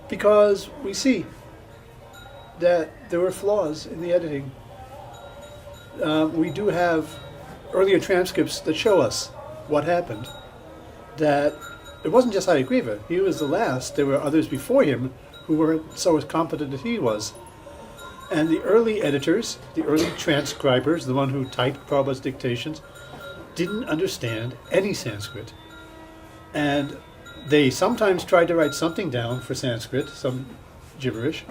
Because we see that there were flaws in the editing. We do have earlier transcripts that show us what happened. That it wasn't just Hayagriva. He was the last. There were others before him who were so as competent as he was. And the early editors, the early transcribers, the one who typed Prabhupada's dictations, didn't understand any Sanskrit. And they sometimes tried to write something down for Sanskrit, some gibberish,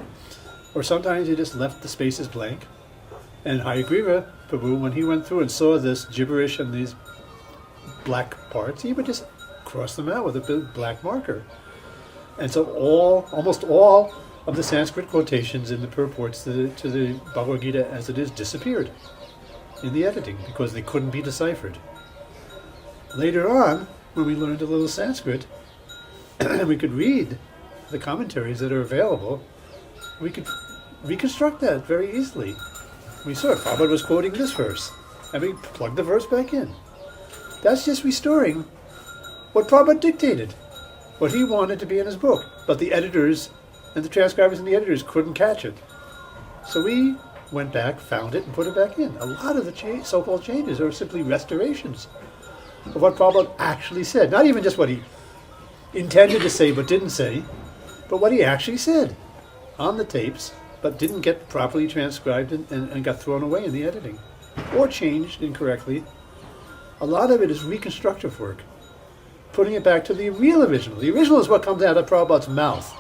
or sometimes they just left the spaces blank. And Hayagriva Prabhu, when he went through and saw this gibberish and these black parts, he would just cross them out with a big black marker. And so almost all of the Sanskrit quotations in the purports to the Bhagavad Gita as it is disappeared in the editing because they couldn't be deciphered. Later on, when we learned a little Sanskrit, and we could read the commentaries that are available, we could reconstruct that very easily. We saw Prabhupada was quoting this verse, and we plugged the verse back in. That's just restoring what Prabhupada dictated, what he wanted to be in his book. But the editors and the transcribers and the editors couldn't catch it. So we went back, found it, and put it back in. A lot of the so-called changes are simply restorations of what Prabhupada actually said. Not even just what he intended to say but didn't say, but what he actually said on the tapes, but didn't get properly transcribed and got thrown away in the editing, or changed incorrectly. A lot of it is reconstructive work, putting it back to the real original. The original is what comes out of Prabhupada's mouth,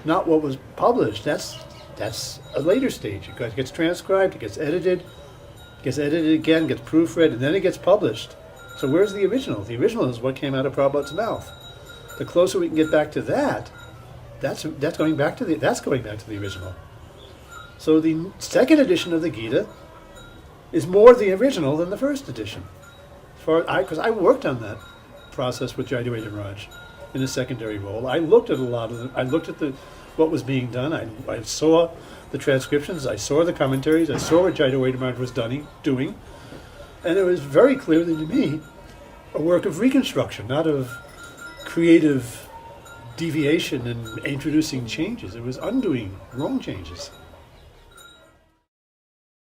not what was published. That's a later stage. It gets transcribed, it gets edited again, gets proofread, and then it gets published. So where's the original? The original is what came out of Prabhupada's mouth. The closer we can get back to that, that's going back to the original. So the second edition of the Gita is more the original than the first edition. Because I worked on that process with Jayadeva Raj in a secondary role. I looked at a lot of them. I looked at what was being done. I saw the transcriptions. I saw the commentaries. I saw what Jayadeva Raj was doing. And it was very clearly to me a work of reconstruction, not of creative deviation and introducing changes. It was undoing wrong changes.